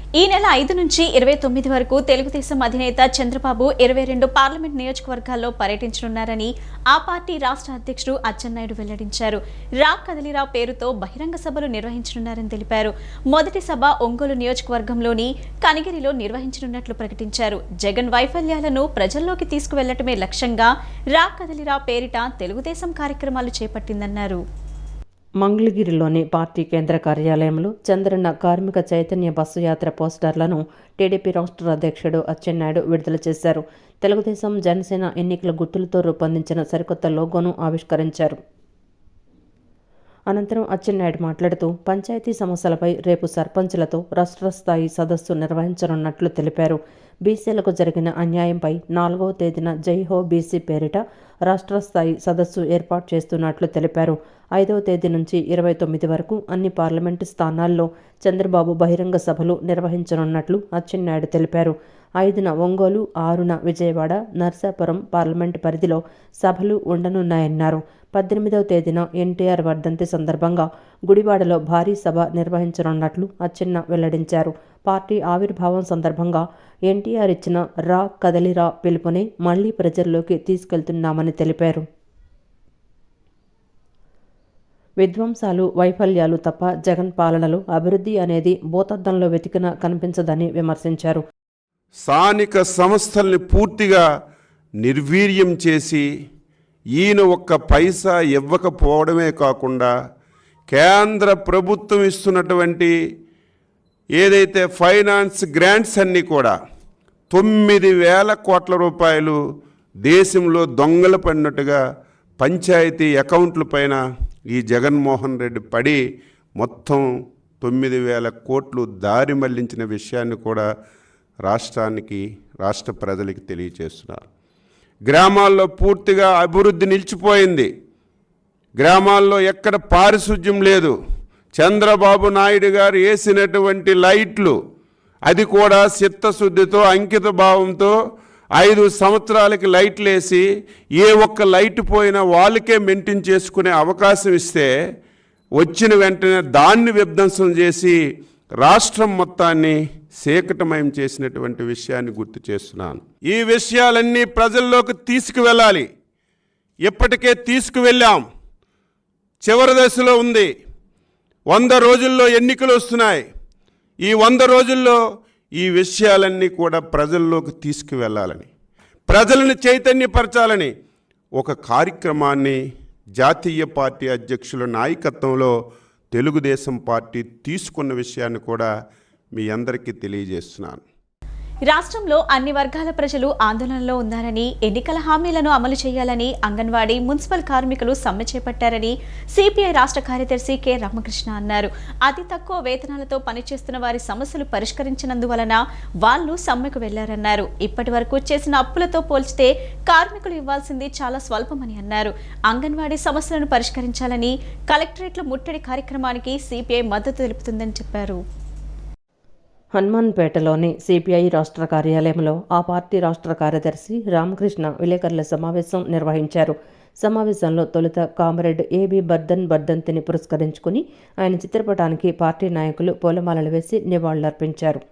ఈ నెల 5 నుంచి 29 వరకు తెలుగుదేశం అధినేత చంద్రబాబు 22 పార్లమెంట్ నియోజకవర్గాల్లో పర్యటించనున్నారని ఆ పార్టీ రాష్ట్ర అధ్యక్షుడు అచ్చెన్నాయుడు వెల్లడించారు. రా కదలిరా పేరుతో బహిరంగ సభలు నిర్వహించనున్నారని తెలిపారు. మొదటి సభ ఒంగోలు నియోజకవర్గంలోని కనిగిరిలో నిర్వహించనున్నట్లు ప్రకటించారు. జగన్ వైఫల్యాలను ప్రజల్లోకి తీసుకువెళ్లటమే లక్ష్యంగా రా కదలిరా పేరిట తెలుగుదేశం కార్యక్రమాలు చేపట్టిందన్నారు. మంగళగిరిలోని పార్టీ కేంద్ర కార్యాలయంలో చంద్రన్న కార్మిక చైతన్య బస్సు యాత్ర పోస్టర్లను టీడీపీ రాష్ట్ర అధ్యక్షుడు అచ్చెన్నాయుడు విడుదల చేశారు. తెలుగుదేశం జనసేన ఎన్నికల గుర్తులతో రూపొందించిన సరికొత్త లోగోను ఆవిష్కరించారు. అనంతరం అచ్చెన్నాయుడు మాట్లాడుతూ పంచాయతీ సమస్యలపై రేపు సర్పంచులతో రాష్ట్ర స్థాయి సదస్సు నిర్వహించనున్నట్లు తెలిపారు. బీసీలకు జరిగిన అన్యాయంపై 4వ తేదీన జైహో బీసీ పేరిట రాష్ట్ర స్థాయి సదస్సు ఏర్పాటు చేస్తున్నట్లు తెలిపారు. 5వ తేదీ నుంచి 29 వరకు అన్ని పార్లమెంటు స్థానాల్లో చంద్రబాబు బహిరంగ సభలు నిర్వహించనున్నట్లు అచ్చెన్నాయుడు తెలిపారు. 5న ఒంగోలు, 6న విజయవాడ, నర్సాపురం పార్లమెంటు పరిధిలో సభలు ఉండనున్నాయన్నారు. 18వ తేదీన ఎన్టీఆర్ వర్ధంతి సందర్భంగా గుడివాడలో భారీ సభ నిర్వహించనున్నట్లు అచ్చెన్న వెల్లడించారు. పార్టీ ఆవిర్భావం సందర్భంగా ఎన్టీఆర్ ఇచ్చిన రా కదలిరా పిలుపుని మళ్లీ ప్రజల్లోకి తీసుకెళ్తున్నామని తెలిపారు. విధ్వంసాలు, వైఫల్యాలు తప్ప జగన్ పాలనలో అభివృద్ధి అనేది భూతద్దంలో వెతికినా కనిపించదని విమర్శించారు. స్థానిక సంస్థల్ని పూర్తిగా నిర్వీర్యం చేసి ఈయన ఒక్క పైసా ఇవ్వకపోవడమే కాకుండా కేంద్ర ప్రభుత్వం ఇస్తున్నటువంటి ఏదైతే ఫైనాన్స్ గ్రాంట్స్ అన్నీ కూడా 9,000 కోట్ల రూపాయలు దేశంలో దొంగలు పడినట్టుగా పంచాయతీ అకౌంట్ల పైన ఈ జగన్మోహన్ రెడ్డి పడి మొత్తం 9,000 కోట్లు దారి మళ్లించిన విషయాన్ని కూడా రాష్ట్ర ప్రజలకి తెలియజేస్తున్నారు. గ్రామాల్లో పూర్తిగా అభివృద్ధి నిలిచిపోయింది. గ్రామాల్లో ఎక్కడ పారిశుధ్యం లేదు. చంద్రబాబు నాయుడు గారు వేసినటువంటి లైట్లు అది కూడా చిత్తశుద్ధితో అంకిత భావంతో 5 సంవత్సరాలకి లైట్లు వేసి ఏ ఒక్క లైట్ పోయినా వాళ్ళకే మెయింటైన్ చేసుకునే అవకాశం ఇస్తే వచ్చిన వెంటనే దాన్ని విధ్వంసం చేసి రాష్ట్రం మొత్తాన్ని శేకటమయం చేసినటువంటి విషయాన్ని గుర్తు చేస్తున్నాను. ఈ విషయాలన్నీ ప్రజల్లోకి తీసుకువెళ్ళాలి. ఇప్పటికే తీసుకువెళ్ళాం, చివరి దశలో ఉంది. 100 రోజుల్లో ఎన్నికలు వస్తున్నాయి. ఈ 100 రోజుల్లో ఈ విషయాలన్నీ కూడా ప్రజల్లోకి తీసుకువెళ్ళాలని, ప్రజలను చైతన్యపరచాలని ఒక కార్యక్రమాన్ని జాతీయ పార్టీ అధ్యక్షుల నాయకత్వంలో తెలుగుదేశం పార్టీ తీసుకున్న విషయాన్ని కూడా మీ అందరికీ తెలియజేస్తున్నాను. రాష్ట్రంలో అన్ని వర్గాల ప్రజలు ఆందోళనలో ఉన్నారని, ఎన్నికల హామీలను అమలు చేయాలని అంగన్వాడీ, మున్సిపల్ కార్మికులు సమ్మె చేపట్టారని సిపిఐ రాష్ట్ర కార్యదర్శి కె రామకృష్ణ అన్నారు. అతి తక్కువ వేతనాలతో పనిచేస్తున్న వారి సమస్యలు పరిష్కరించినందువలన వాళ్లు సమ్మెకు వెళ్లారన్నారు. ఇప్పటి వరకు చేసిన అప్పులతో పోల్చితే కార్మికులు ఇవ్వాల్సింది చాలా స్వల్పమని అన్నారు. అంగన్వాడీ సమస్యలను పరిష్కరించాలని కలెక్టరేట్ల ముట్టడి కార్యక్రమానికి సిపిఐ మద్దతు తెలుపుతుందని చెప్పారు. హనుమాన్పేటలోని సిపిఐ రాష్ట్ర కార్యాలయంలో ఆ పార్టీ రాష్ట్ర కార్యదర్శి రామకృష్ణ విలేకరుల సమావేశం నిర్వహించారు. సమావేశంలో తొలుత కామ్రేడ్ ఏబి వర్ధంతిని పురస్కరించుకుని ఆయన చిత్రపటానికి పార్టీ నాయకులు పూలమాలలు వేసి నివాళులర్పించారు.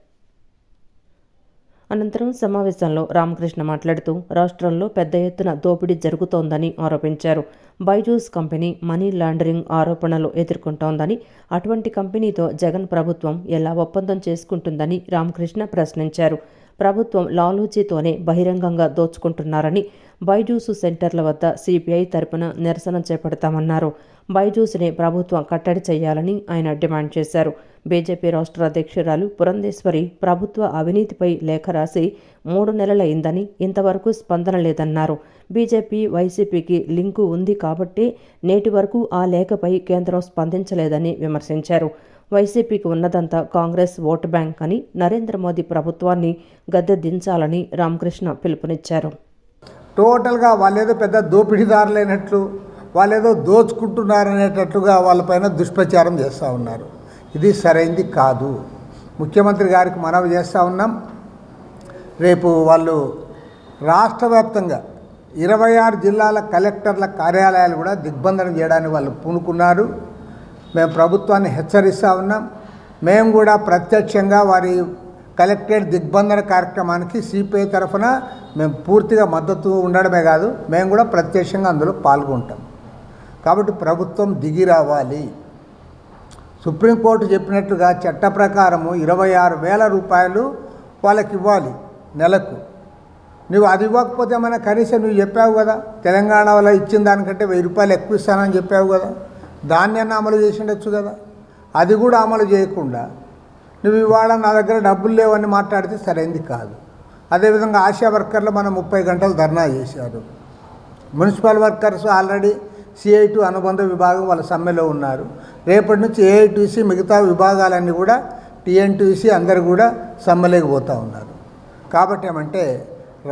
అనంతరం సమావేశంలో రామకృష్ణ మాట్లాడుతూ రాష్ట్రంలో పెద్ద ఎత్తున దోపిడీ జరుగుతోందని ఆరోపించారు. బైజూస్ కంపెనీ మనీ లాండరింగ్ ఆరోపణలు ఎదుర్కొంటోందని, అటువంటి కంపెనీతో జగన్ ప్రభుత్వం ఎలా ఒప్పందం చేసుకుంటుందని రామకృష్ణ ప్రశ్నించారు. ప్రభుత్వం లాలూచీతోనే బహిరంగంగా దోచుకుంటున్నారని, బైజూసు సెంటర్ల వద్ద సిపిఐ తరపున నిరసన చేపడతామన్నారు. బైజూస్ని ప్రభుత్వం కట్టడి చేయాలని ఆయన డిమాండ్ చేశారు. బీజేపీ రాష్ట్ర అధ్యక్షురాలు పురంధేశ్వరి ప్రభుత్వ అవినీతిపై లేఖ రాసి 3 నెలలైందని ఇంతవరకు స్పందన లేదన్నారు. బీజేపీ, వైసీపీకి లింకు ఉంది కాబట్టి నేటి వరకు ఆ లేఖపై కేంద్రం స్పందించలేదని విమర్శించారు. వైసీపీకి ఉన్నదంతా కాంగ్రెస్ ఓటు బ్యాంక్ అని, నరేంద్ర మోదీ ప్రభుత్వాన్ని గద్దె దించాలని రామకృష్ణ పిలుపునిచ్చారు. టోటల్గా వాళ్ళేదో పెద్ద దోపిడీదారులైనట్లు, వాళ్ళేదో దోచుకుంటున్నారనేటట్లుగా వాళ్ళపైన దుష్ప్రచారం చేస్తూ ఉన్నారు. ఇది సరైంది కాదు. ముఖ్యమంత్రి గారికి మనవి చేస్తూ ఉన్నాం. రేపు వాళ్ళు రాష్ట్ర వ్యాప్తంగా 26 జిల్లాల కలెక్టర్ల కార్యాలయాలు కూడా దిగ్బంధనం చేయడానికి వాళ్ళు పూనుకున్నారు. మేము ప్రభుత్వాన్ని హెచ్చరిస్తూ ఉన్నాం. మేము కూడా ప్రత్యక్షంగా వారి కలెక్టరేట్ దిగ్బంధన కార్యక్రమానికి సిపిఐ తరఫున మేము పూర్తిగా మద్దతు ఉండడమే కాదు, మేము కూడా ప్రత్యక్షంగా అందులో పాల్గొంటాం. కాబట్టి ప్రభుత్వం దిగి రావాలి. సుప్రీంకోర్టు చెప్పినట్టుగా చట్ట ప్రకారము 26,000 రూపాయలు వాళ్ళకి ఇవ్వాలి నెలకు. నువ్వు అది ఇవ్వకపోతే ఏమైనా కనీసం నువ్వు చెప్పావు కదా, తెలంగాణ వల్ల ఇచ్చిన దానికంటే 1000 రూపాయలు ఎక్కువ ఇస్తానని చెప్పావు కదా, దాన్ని అన్న అమలు చేసి ఉండొచ్చు కదా. అది కూడా అమలు చేయకుండా నువ్వు ఇవాళ నా దగ్గర డబ్బులు లేవని మాట్లాడితే సరైంది కాదు. అదేవిధంగా ఆశా వర్కర్లు మనం 30 గంటలు ధర్నా చేశారు. మున్సిపల్ వర్కర్స్ ఆల్రెడీ CI2 అనుబంధ విభాగం వాళ్ళ సమ్మెలో ఉన్నారు. రేపటి నుంచి AITC మిగతా విభాగాలన్నీ కూడా TNTC అందరు కూడా సమ్మెలోకి పోతూ ఉన్నారు. కాబట్టి ఏమంటే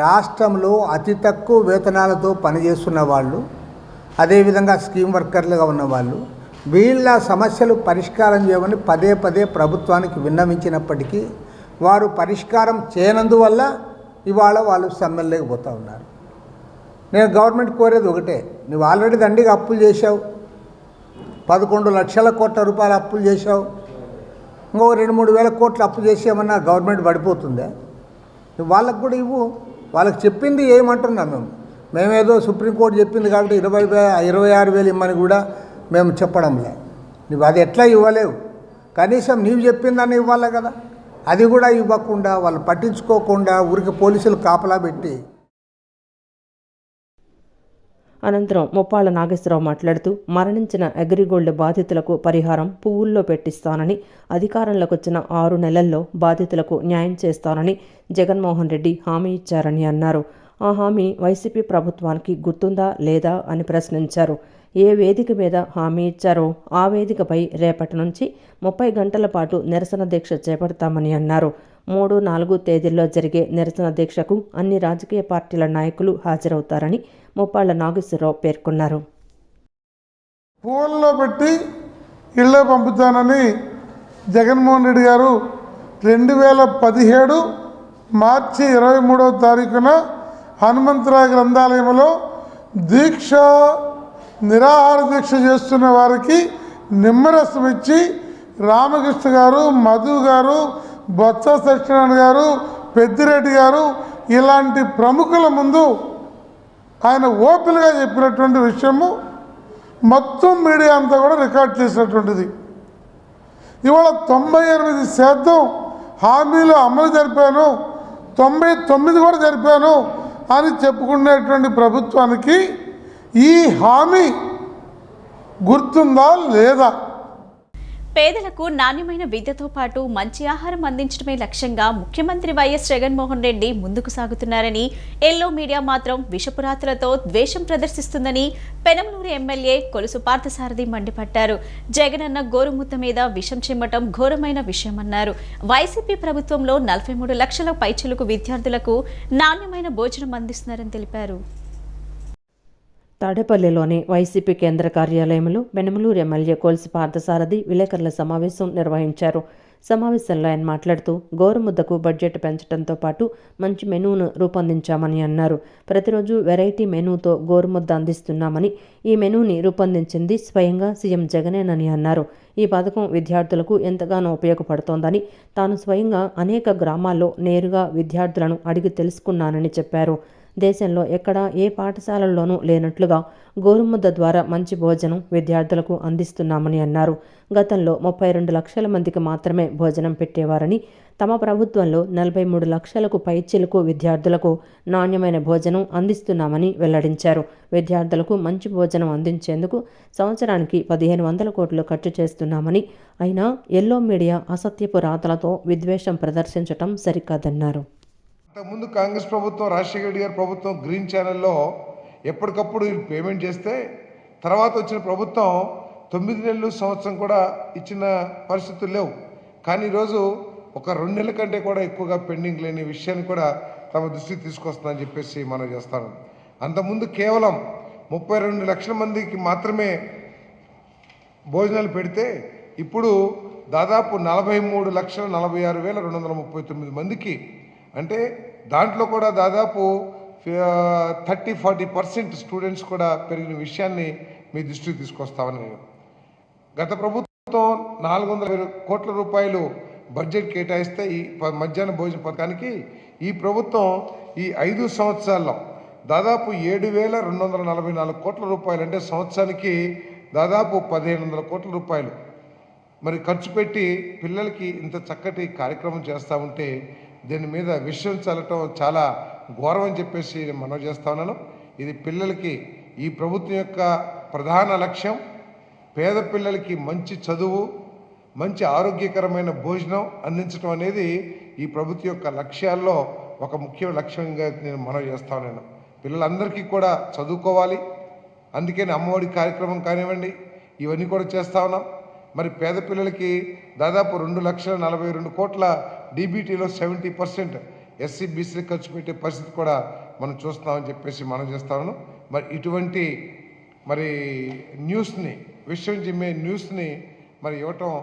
రాష్ట్రంలో అతి తక్కువ వేతనాలతో పనిచేస్తున్న వాళ్ళు, అదేవిధంగా స్కీమ్ వర్కర్లుగా ఉన్నవాళ్ళు, వీళ్ళ సమస్యలు పరిష్కారం చేయమని పదే పదే ప్రభుత్వానికి విన్నవించినప్పటికీ వారు పరిష్కారం చేయనందువల్ల ఇవాళ వాళ్ళు సమ్మెల్లోకి పోతూ ఉన్నారు. నేను గవర్నమెంట్ కోరేది ఒకటే, నువ్వు ఆల్రెడీ దండిగా అప్పులు చేశావు, 11 లక్షల కోట్ల రూపాయలు అప్పులు చేశావు, ఇంకో 2-3 వేల కోట్లు అప్పు చేసామన్నా గవర్నమెంట్ పడిపోతుందా? నువ్వు వాళ్ళకు కూడా ఇవ్వు. వాళ్ళకి చెప్పింది ఏమంటున్నాం మేమేదో సుప్రీంకోర్టు చెప్పింది కాబట్టి 26,000 ఇమ్మని కూడా మేము చెప్పడంలే. నువ్వు అది ఎట్లా ఇవ్వలేవు, కనీసం నీవు చెప్పిందని ఇవ్వాలి కదా. అది కూడా ఇవ్వకుండా వాళ్ళు పట్టించుకోకుండా ఊరికి పోలీసులు కాపలా పెట్టి. అనంతరం ముప్పాళ్ల నాగేశ్వరరావు మాట్లాడుతూ మరణించిన అగ్రిగోల్డ్ బాధితులకు పరిహారం పువ్వుల్లో పెట్టిస్తానని, అధికారంలోకి వచ్చిన 6 నెలల్లో బాధితులకు న్యాయం చేస్తానని జగన్మోహన్ రెడ్డి హామీ ఇచ్చారని అన్నారు. ఆ హామీ వైసీపీ ప్రభుత్వానికి గుర్తుందా లేదా అని ప్రశ్నించారు. ఏ వేదిక మీద హామీ ఇచ్చారో ఆ వేదికపై రేపటి నుంచి 30 గంటల పాటు నిరసన దీక్ష చేపడతామని అన్నారు. 3, 4 తేదీల్లో జరిగే నిరసన దీక్షకు అన్ని రాజకీయ పార్టీల నాయకులు హాజరవుతారని ముప్పాళ్ల నాగేశ్వరరావు పేర్కొన్నారు. ఫోన్లో పెట్టి ఇళ్ళ పంపుతానని జగన్మోహన్ రెడ్డి గారు 2017 మార్చి 23వ తారీఖున హనుమంతరాయ గ్రంథాలయంలో నిరాహార దీక్ష చేస్తున్న వారికి నిమ్మరసం ఇచ్చి రామకృష్ణ గారు, మధు గారు, బొత్స సత్యనారాయణ గారు, పెద్దిరెడ్డి గారు ఇలాంటి ప్రముఖుల ముందు ఆయన ఓపెన్గా చెప్పినటువంటి విషయము మొత్తం మీడియా అంతా కూడా రికార్డ్ చేసినటువంటిది. ఇవాళ 98% హామీలు అమలు జరిపాను, 99 కూడా జరిపాను అని చెప్పుకునేటువంటి ప్రభుత్వానికి ఈ హామీ గుర్తుందా లేదా? పేదలకు నాణ్యమైన విద్యతో పాటు మంచి ఆహారం అందించడమే లక్ష్యంగా ముఖ్యమంత్రి వైఎస్ జగన్మోహన్ రెడ్డి ముందుకు సాగుతున్నారని, ఎల్లో మీడియా మాత్రం విషపురాతులతో ద్వేషం ప్రదర్శిస్తుందని పెనమలూరు ఎమ్మెల్యే కొలుసు పార్థసారథి మండిపడ్డారు. జగనన్న గోరుముద్ద మీద విషం చిమ్మటం ఘోరమైన విషయమన్నారు. వైసీపీ ప్రభుత్వంలో 43 లక్షల పైచిలుకు విద్యార్థులకు నాణ్యమైన భోజనం అందిస్తున్నారని తెలిపారు. తాడేపల్లిలోని వైసీపీ కేంద్ర కార్యాలయంలో పెనమలూరు ఎమ్మెల్యే కొలుసు పార్థసారథి విలేకరుల సమావేశం నిర్వహించారు. సమావేశంలో ఆయన మాట్లాడుతూ గోరుముద్దకు బడ్జెట్ పెంచడంతో పాటు మంచి మెనూను రూపొందించామని అన్నారు. ప్రతిరోజు వెరైటీ మెనూతో గోరుముద్ద అందిస్తున్నామని, ఈ మెనూని రూపొందించింది స్వయంగా సీఎం జగనేనని అన్నారు. ఈ పథకం విద్యార్థులకు ఎంతగానో ఉపయోగపడుతోందని, తాను స్వయంగా అనేక గ్రామాల్లో నేరుగా విద్యార్థులను అడిగి తెలుసుకున్నానని చెప్పారు. దేశంలో ఎక్కడా ఏ పాఠశాలల్లోనూ లేనట్లుగా గోరుముద్ద ద్వారా మంచి భోజనం విద్యార్థులకు అందిస్తున్నామని అన్నారు. గతంలో 32 లక్షల మందికి మాత్రమే భోజనం పెట్టేవారని, తమ ప్రభుత్వంలో 43 లక్షలకు పైచిలుకు విద్యార్థులకు నాణ్యమైన భోజనం అందిస్తున్నామని వెల్లడించారు. విద్యార్థులకు మంచి భోజనం అందించేందుకు సంవత్సరానికి 1500 కోట్లు ఖర్చు చేస్తున్నామని, అయినా ఎల్లో మీడియా అసత్యపు రాతలతో విద్వేషం ప్రదర్శించడం సరికాదన్నారు. అంతకుముందు కాంగ్రెస్ ప్రభుత్వం, రాజశేఖర రెడ్డి గారి ప్రభుత్వం గ్రీన్ ఛానల్లో ఎప్పటికప్పుడు వీళ్ళు పేమెంట్ చేస్తే, తర్వాత వచ్చిన ప్రభుత్వం 9 నెలలు, సంవత్సరం కూడా ఇచ్చిన పరిస్థితులు లేవు. కానీ ఈరోజు ఒక 2 నెలల కంటే కూడా ఎక్కువగా పెండింగ్ లేని విషయాన్ని కూడా తమ దృష్టికి తీసుకొస్తుందని చెప్పేసి మనం చేస్తాను. అంతకుముందు కేవలం 32 లక్షల మందికి మాత్రమే భోజనాలు పెడితే ఇప్పుడు దాదాపు 43,46,239 మందికి, అంటే దాంట్లో కూడా దాదాపు 30-40% స్టూడెంట్స్ కూడా పెరిగిన విషయాన్ని మీ దృష్టికి తీసుకొస్తామని నేను. గత ప్రభుత్వం 400 కోట్ల రూపాయలు బడ్జెట్ కేటాయిస్తే ఈ మధ్యాహ్న భోజన పథకానికి ఈ ప్రభుత్వం ఈ 5 సంవత్సరాల్లో దాదాపు 7,244 కోట్ల రూపాయలు, అంటే సంవత్సరానికి దాదాపు 1,500 కోట్ల రూపాయలు మరి ఖర్చు పెట్టి పిల్లలకి ఇంత చక్కటి కార్యక్రమం చేస్తూ ఉంటే దీని మీద విషయం చల్లటం చాలా ఘోరం అని చెప్పేసి మనం చేస్తా ఉన్నాను. ఇది పిల్లలకి ఈ ప్రభుత్వం యొక్క ప్రధాన లక్ష్యం. పేద పిల్లలకి మంచి చదువు, మంచి ఆరోగ్యకరమైన భోజనం అందించడం అనేది ఈ ప్రభుత్వం యొక్క లక్ష్యాల్లో ఒక ముఖ్య లక్ష్యంగా నేను మనవి చేస్తా ఉన్నాను. పిల్లలందరికీ కూడా చదువుకోవాలి, అందుకని అమ్మఒడి కార్యక్రమం కానివ్వండి, ఇవన్నీ కూడా చేస్తా ఉన్నాం. మరి పేద పిల్లలకి దాదాపు 2,42 కోట్ల డీబీటీలో 70% ఎస్సీ బీసీలకు ఖర్చు పెట్టే పరిస్థితి కూడా మనం చూస్తున్నామని చెప్పేసి మనం చేస్తా ఉన్నాం. మరి ఇటువంటి మరి విషయం జిమ్మే న్యూస్ని మరి ఇవ్వటం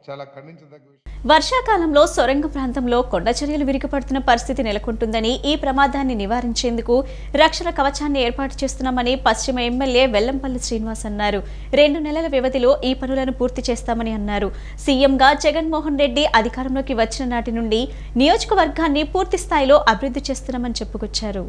చాలా ఖండించదగ్గ విషయం. వర్షాకాలంలో సొరంగ ప్రాంతంలో కొండ చర్యలు విరిగిపడుతున్న పరిస్థితి నెలకొంటుందని, ఈ ప్రమాదాన్ని నివారించేందుకు రక్షణ కవచాన్ని ఏర్పాటు చేస్తున్నామని పశ్చిమ ఎమ్మెల్యే వెల్లంపల్లి శ్రీనివాస్ అన్నారు. 2 నెలల వ్యవధిలో ఈ పనులను పూర్తి చేస్తామని అన్నారు. సీఎంగా జగన్మోహన్ రెడ్డి అధికారంలోకి వచ్చిన నాటి నుండి నియోజకవర్గాన్ని పూర్తి స్థాయిలో అభివృద్ధి చేస్తున్నామని చెప్పుకొచ్చారు.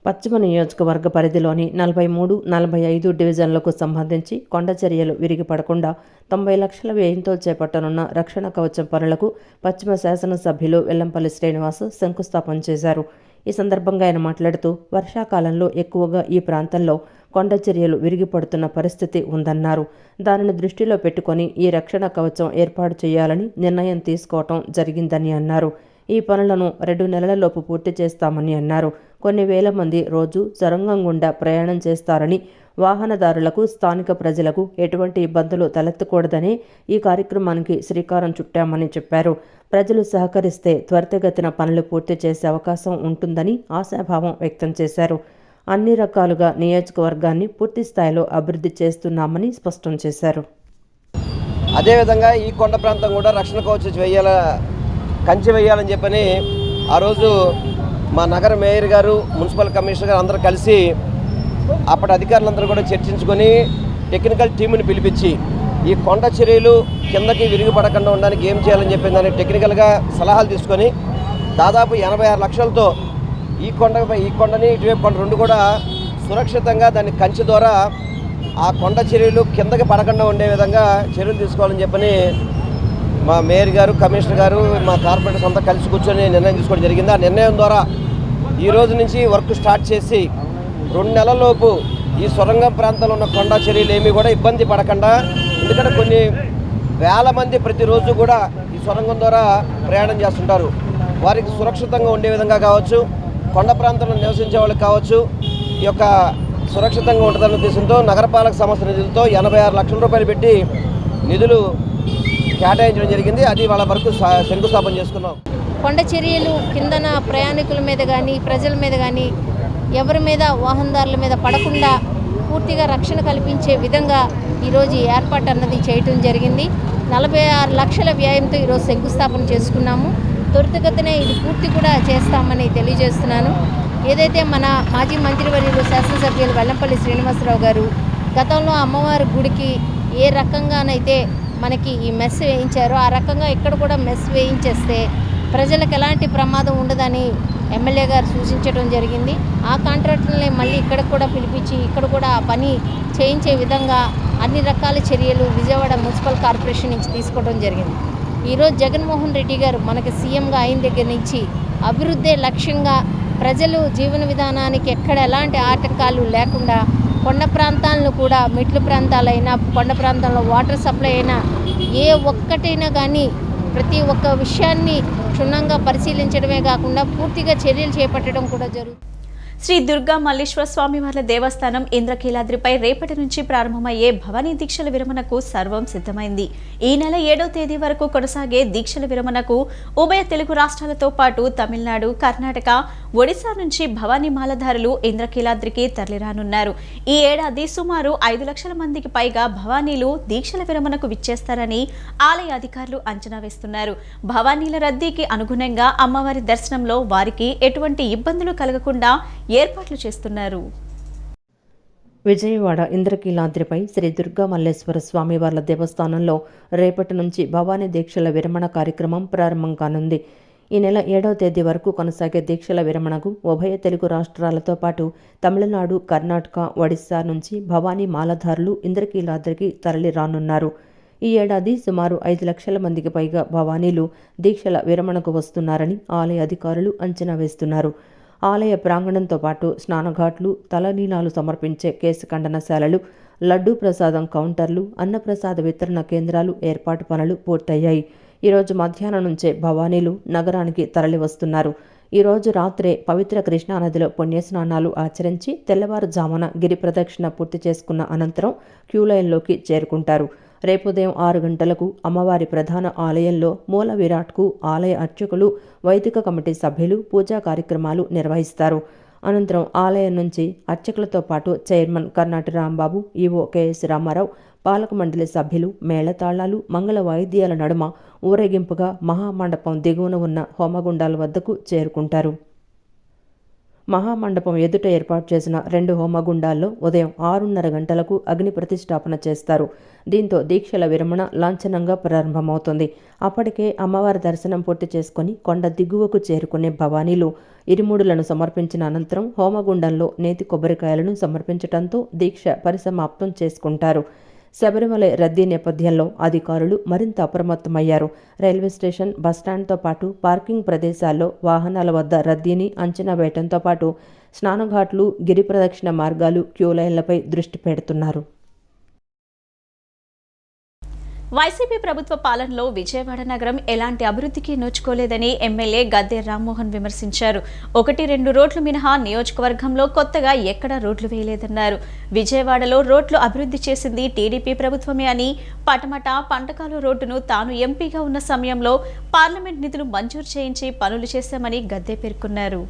పశ్చిమ నియోజకవర్గ పరిధిలోని 43, 45 డివిజన్లకు సంబంధించి కొండ చర్యలు విరిగిపడకుండా 90 లక్షల వ్యయంతో చేపట్టనున్న రక్షణ కవచం పనులకు పశ్చిమ శాసనసభ్యులు వెల్లంపల్లి శ్రీనివాస్ శంకుస్థాపన చేశారు. ఈ సందర్భంగా ఆయన మాట్లాడుతూ వర్షాకాలంలో ఎక్కువగా ఈ ప్రాంతంలో కొండ చర్యలు విరిగిపడుతున్న పరిస్థితి ఉందన్నారు. దానిని దృష్టిలో పెట్టుకొని ఈ రక్షణ కవచం ఏర్పాటు చేయాలని నిర్ణయం తీసుకోవటం జరిగిందని అన్నారు. ఈ పనులను 2 నెలలలోపు పూర్తి చేస్తామని అన్నారు. కొన్ని వేల మంది రోజు సొరంగం గుండా ప్రయాణం చేస్తారని, వాహనదారులకు, స్థానిక ప్రజలకు ఎటువంటి ఇబ్బందులు తలెత్తకూడదని ఈ కార్యక్రమానికి శ్రీకారం చుట్టామని చెప్పారు. ప్రజలు సహకరిస్తే త్వరితగతిన పనులు పూర్తి చేసే అవకాశం ఉంటుందని ఆశాభావం వ్యక్తం చేశారు. అన్ని రకాలుగా నియోజకవర్గాన్ని పూర్తి స్థాయిలో అభివృద్ధి చేస్తున్నామని స్పష్టం చేశారు. అదేవిధంగా ఈ కొండ ప్రాంతం కూడా రక్షణ కవచం కంచె వేయాలని చెప్పని ఆ రోజు మా నగర మేయర్ గారు, మున్సిపల్ కమిషనర్ గారు అందరూ కలిసి అప్పటి అధికారులందరూ కూడా చర్చించుకొని టెక్నికల్ టీంని పిలిపించి ఈ కొండ చర్యలు కిందకి విరిగిపడకుండా ఉండడానికి ఏం చేయాలని చెప్పి దాన్ని టెక్నికల్గా సలహాలు తీసుకొని దాదాపు 86 లక్షలతో ఈ కొండని ఇటువైపు కొండ 2 కూడా సురక్షితంగా దాన్ని కంచె ద్వారా ఆ కొండ చర్యలు కిందకి పడకుండా ఉండే విధంగా చర్యలు తీసుకోవాలని చెప్పని మా మేయర్ గారు, కమిషనర్ గారు, మా కార్పొరేటర్స్ అంతా కలిసి కూర్చొని నిర్ణయం తీసుకోవడం జరిగింది. ఆ నిర్ణయం ద్వారా ఈ రోజు నుంచి వర్క్ స్టార్ట్ చేసి 2 నెలలలోపు ఈ సొరంగం ప్రాంతంలో ఉన్న కొండ చర్యలు ఏమీ కూడా ఇబ్బంది పడకుండా, ఎందుకంటే కొన్ని వేల మంది ప్రతిరోజు కూడా ఈ సొరంగం ద్వారా ప్రయాణం చేస్తుంటారు. వారికి సురక్షితంగా ఉండే విధంగా కావచ్చు, కొండ ప్రాంతంలో నివసించే వాళ్ళకి కావచ్చు, ఈ యొక్క సురక్షితంగా ఉంటుందన్న ఉద్దేశంతో నగరపాలక సంస్థ నిధులతో 86 లక్షల రూపాయలు పెట్టి నిధులు కేటాయించడం జరిగింది. అది వాళ్ళ వరకు శంకుస్థాపన చేసుకున్నాం. కొండ చర్యలు కిందన ప్రయాణికుల మీద కానీ, ప్రజల మీద కానీ, ఎవరి మీద, వాహనదారుల మీద పడకుండా పూర్తిగా రక్షణ కల్పించే విధంగా ఈరోజు ఈ ఏర్పాటు అన్నది చేయటం జరిగింది. 46 లక్షల వ్యయంతో ఈరోజు శంకుస్థాపన చేసుకున్నాము. త్వరితగతినే ఇది పూర్తి కూడా చేస్తామని తెలియజేస్తున్నాను. ఏదైతే మన మాజీ మంత్రివర్యులు శాసనసభ్యులు వెల్లంపల్లి శ్రీనివాసరావు గారు గతంలో అమ్మవారి గుడికి ఏ రకంగానైతే మనకి ఈ మెస్ వేయించారో ఆ రకంగా ఇక్కడ కూడా మెస్ వేయించేస్తే ప్రజలకు ఎలాంటి ప్రమాదం ఉండదని ఎమ్మెల్యే గారు సూచించడం జరిగింది. ఆ కాంట్రాక్టర్ని మళ్ళీ ఇక్కడ కూడా పిలిపించి ఇక్కడ కూడా ఆ పని చేయించే విధంగా అన్ని రకాల చర్యలు విజయవాడ మున్సిపల్ కార్పొరేషన్ నుంచి తీసుకోవడం జరిగింది. ఈరోజు జగన్మోహన్ రెడ్డి గారు మనకి సీఎంగా అయిన దగ్గర నుంచి అభివృద్ధి లక్ష్యంగా ప్రజలు జీవన విధానానికి ఎక్కడ ఎలాంటి ఆటంకాలు లేకుండా కొండ ప్రాంతాలను కూడా, మెట్లు ప్రాంతాలైనా, కొండ ప్రాంతంలో వాటర్ సప్లై అయినా ఏ ఒక్కటైనా కానీ ప్రతి ఒక్క విషయాన్ని క్షుణ్ణంగా పరిశీలించడమే కాకుండా పూర్తిగా చర్యలు చేపట్టడం కూడా జరుగుతుంది. శ్రీ దుర్గా మల్లేశ్వర స్వామివార్ల దేవస్థానం ఇంద్రకీలాద్రిపై రేపటి నుంచి ప్రారంభమయ్యే భవానీ దీక్షల విరమణకు సర్వం సిద్ధమైంది. ఈ నెల 7వ తేదీ వరకు కొనసాగే దీక్షల విరమణకు ఉభయ తెలుగు రాష్ట్రాలతో పాటు తమిళనాడు, కర్ణాటక, ఒడిశా నుంచి భవానీ మాలధారులు ఇంద్రకీలాద్రికి తరలిరానున్నారు. ఈ ఏడాది సుమారు 5 లక్షల మందికి పైగా భవానీలు దీక్షల విరమణకు విచ్చేస్తారని ఆలయ అధికారులు అంచనా వేస్తున్నారు. భవానీల రద్దీకి అనుగుణంగా అమ్మవారి దర్శనంలో వారికి ఎటువంటి ఇబ్బందులు కలగకుండా ఏర్పాట్లు చేస్తున్నారు. విజయవాడ ఇంద్రకీలాద్రిపై శ్రీ దుర్గా మల్లేశ్వర స్వామివార్ల దేవస్థానంలో రేపటి నుంచి భవానీ దీక్షల విరమణ కార్యక్రమం ప్రారంభం కానుంది. ఈ నెల 7వ తేదీ వరకు కొనసాగే దీక్షల విరమణకు ఉభయ తెలుగు రాష్ట్రాలతో పాటు తమిళనాడు, కర్ణాటక, ఒడిశా నుంచి భవానీ మాలధారులు ఇంద్రకీలాద్రికి తరలి రానున్నారు. ఈ ఏడాది సుమారు 5 లక్షల మందికి పైగా భవానీలు దీక్షల విరమణకు వస్తున్నారని ఆలయ అధికారులు అంచనా వేస్తున్నారు. ఆలయ ప్రాంగణంతో పాటు స్నానఘాట్లు, తలనీలాలు సమర్పించే కేసు ఖండనశాలలు, లడ్డూ ప్రసాదం కౌంటర్లు, అన్నప్రసాద వితరణ కేంద్రాలు ఏర్పాటు పనులు పూర్తయ్యాయి. ఈరోజు మధ్యాహ్నం నుంచే భవానీలు నగరానికి తరలి వస్తున్నారు. ఈరోజు రాత్రే పవిత్ర కృష్ణానదిలో పుణ్యస్నానాలు ఆచరించి తెల్లవారుజామున గిరి ప్రదక్షిణ పూర్తి చేసుకున్న అనంతరం క్యూలైన్లోకి చేరుకుంటారు. రేపు ఉదయం 6 గంటలకు అమ్మవారి ప్రధాన ఆలయంలో మూల విరాట్కు ఆలయ అర్చకులు, వైదిక కమిటీ సభ్యులు పూజా కార్యక్రమాలు నిర్వహిస్తారు. అనంతరం ఆలయం నుంచి అర్చకులతో పాటు chairman Karnati Rambabu, EO KS Ramarao, పాలక మండలి సభ్యులు మేళతాళాలు, మంగళ వాయిద్యాల నడుమ ఊరేగింపుగా మహామండపం దిగువన ఉన్న హోమగుండాల వద్దకు చేరుకుంటారు. మహామండపం ఎదుట ఏర్పాటు చేసిన 2 హోమగుండాల్లో ఉదయం 6:30 గంటలకు అగ్ని ప్రతిష్టాపన చేస్తారు. దీంతో దీక్షల విరమణ లాంఛనంగా ప్రారంభమవుతుంది. అప్పటికే అమ్మవారి దర్శనం పూర్తి చేసుకుని కొండ దిగువకు చేరుకునే భవానీలు ఇరుముడులను సమర్పించిన అనంతరం హోమగుండంలో నేతి కొబ్బరికాయలను సమర్పించడంతో దీక్ష పరిసమాప్తం చేసుకుంటారు. శబరిమల రద్దీ నేపథ్యంలో అధికారులు మరింత అప్రమత్తమయ్యారు. రైల్వే స్టేషన్, బస్టాండ్తో పాటు పార్కింగ్ ప్రదేశాల్లో వాహనాల వద్ద రద్దీని అంచనా వేయడంతో పాటు స్నానఘాట్లు, గిరి ప్రదక్షిణ మార్గాలు, క్యూలైన్లపై దృష్టి పెడుతున్నారు. వైసీపీ ప్రభుత్వ పాలనలో విజయవాడ నగరం ఎలాంటి అభివృద్ధికి నోచుకోలేదని ఎమ్మెల్యే గద్దె రామ్మోహన్ విమర్శించారు. 1-2 రోడ్లు మినహా నియోజకవర్గంలో కొత్తగా ఎక్కడా రోడ్లు వేయలేదన్నారు. విజయవాడలో రోడ్లు అభివృద్ధి చేసింది టీడీపీ ప్రభుత్వమే అని, పటమట పంటకాలు రోడ్డును తాను ఎంపీగా ఉన్న సమయంలో పార్లమెంట్ నిధులు మంజూరు చేయించి పనులు చేశామని గద్దె పేర్కొన్నారు.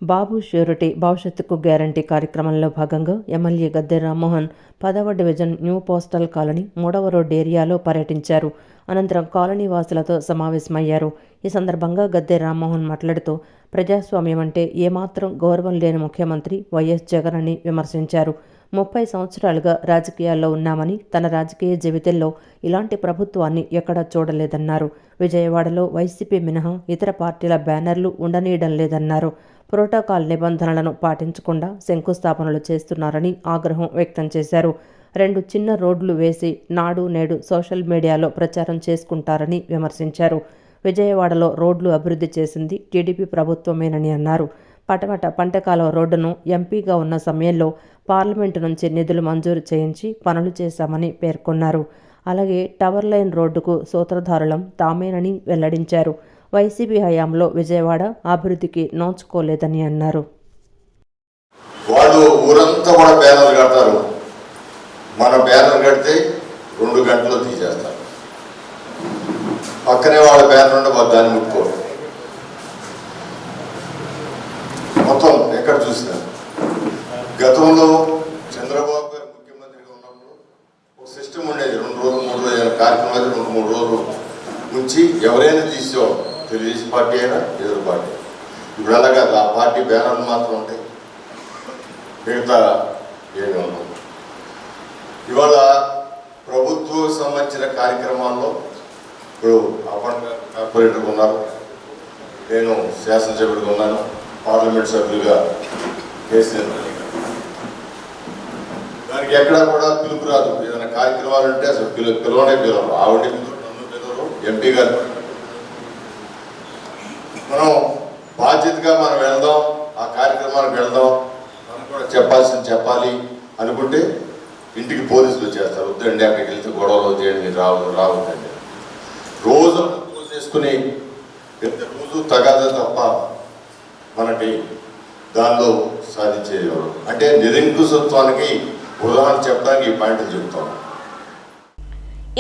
బాబు ష్యూరిటీ భవిష్యత్తుకు గ్యారంటీ కార్యక్రమంలో భాగంగా ఎమ్మెల్యే గద్దె రామ్మోహన్ 10వ డివిజన్ న్యూ పోస్టల్ కాలనీ 3వ రోడ్ ఏరియాలో పర్యటించారు. అనంతరం కాలనీ వాసులతో సమావేశమయ్యారు. ఈ సందర్భంగా గద్దె రామ్మోహన్ మాట్లాడుతూ ప్రజాస్వామ్యం అంటే ఏమాత్రం గౌరవం లేని ముఖ్యమంత్రి వైఎస్ జగన్ అని విమర్శించారు. 30 సంవత్సరాలుగా రాజకీయాల్లో ఉన్నామని, తన రాజకీయ జీవితంలో ఇలాంటి ప్రభుత్వాన్ని ఎక్కడా చూడలేదన్నారు. విజయవాడలో వైసీపీ మినహా ఇతర పార్టీల బ్యానర్లు ఉండనీయడం లేదన్నారు. ప్రోటోకాల్ నిబంధనలను పాటించకుండా శంకుస్థాపనలు చేస్తున్నారని ఆగ్రహం వ్యక్తం చేశారు. 2 చిన్న రోడ్లు వేసి నాడు నేడు సోషల్ మీడియాలో ప్రచారం చేసుకుంటారని విమర్శించారు. విజయవాడలో రోడ్లు అభివృద్ధి చేసింది టీడీపీ ప్రభుత్వమేనని అన్నారు. పటమట పంటకాలువ రోడ్డును ఎంపీగా ఉన్న సమయంలో పార్లమెంటు నుంచి నిధులు మంజూరు చేయించి పనులు చేశామని పేర్కొన్నారు. అలాగే టవర్ లైన్ రోడ్డుకు సూత్రధారులం తామేనని వెల్లడించారు. వైసీపీ హయాంలో విజయవాడ అభివృద్ధికి నోచుకోలేదని అన్నారు. వాళ్ళు ఊరంతా కూడా బ్యానర్ కడతారు. మన బ్యానర్ కడితే 2 గంటలు తీసేస్తారు. పక్కనే వాళ్ళ బ్యానర్ ఉంటే వాళ్ళు దాన్ని ముట్టుకోరు. మొత్తం ఎక్కడ చూసినా గతంలో చంద్రబాబు గారు ముఖ్యమంత్రిగా ఉన్నప్పుడు ఒక సిస్టమ్ ఉండేది. 2 రోజులు 3 రోజులు కార్యక్రమాలు 2-3 రోజులు నుంచి ఎవరైనా తీసేవాడు, తెలుగుదేశం పార్టీ అయినా ఎదురు పార్టీ. ఇప్పుడు అలాగా ఆ పార్టీ బ్యానర్లు మాత్రం ఉంటాయి, మిగతా ఏమి ఉండవు. ఇవాళ ప్రభుత్వం సంబంధించిన కార్యక్రమాల్లో ఇప్పుడు కార్పొరేటర్ ఉన్నారు, నేను శాసనసభ్యుడిగా ఉన్నాను, పార్లమెంట్ సభ్యులుగా కేసీఆర్. దానికి ఎక్కడా కూడా పిలుపు రాదు. ఏదైనా కార్యక్రమాలు ఉంటే అసలు పిలవనే పిలవరు. ఆవిడ నన్ను పిలవరు, ఎంపీ గారు. మనం బాధ్యతగా మనం వెళ్దాం, ఆ కార్యక్రమానికి వెళ్దాం, మనం కూడా చెప్పాలి అనుకుంటే ఇంటికి పోలీసులు వచ్చేస్తారు. వద్దండి అక్కడికి వెళ్తే గొడవలు చేయండి, రావద్దండి. రోజు చేసుకుని రోజు తగాదా తప్ప మనకి దానిలో సాధించేవారు. అంటే నిరంకుశత్వానికి ఉదాహరణ చెప్పడానికి ఈ పాయింట్లు చెప్తాను.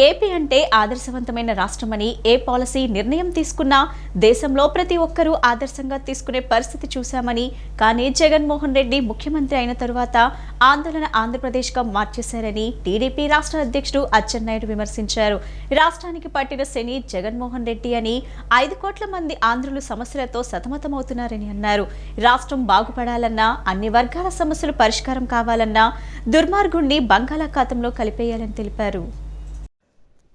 ఏపీ అంటే ఆదర్శవంతమైన రాష్ట్రమని, ఏ పాలసీ నిర్ణయం తీసుకున్నా దేశంలో ప్రతి ఒక్కరూ ఆదర్శంగా తీసుకునే పరిస్థితి చూశామని, కానీ జగన్మోహన్ రెడ్డి ముఖ్యమంత్రి అయిన తరువాత ఆందోళన ఆంధ్రప్రదేశ్గా మార్చేశారని టీడీపీ రాష్ట్ర అధ్యక్షుడు అచ్చెన్నాయుడు విమర్శించారు. రాష్ట్రానికి పట్టిన శని జగన్మోహన్ రెడ్డి అని, 5 కోట్ల మంది ఆంధ్రులు సమస్యలతో సతమతమవుతున్నారని అన్నారు. రాష్ట్రం బాగుపడాలన్నా, అన్ని వర్గాల సమస్యలు పరిష్కారం కావాలన్నా దుర్మార్గుణ్ణి బంగాళాఖాతంలో కలిపేయాలని తెలిపారు.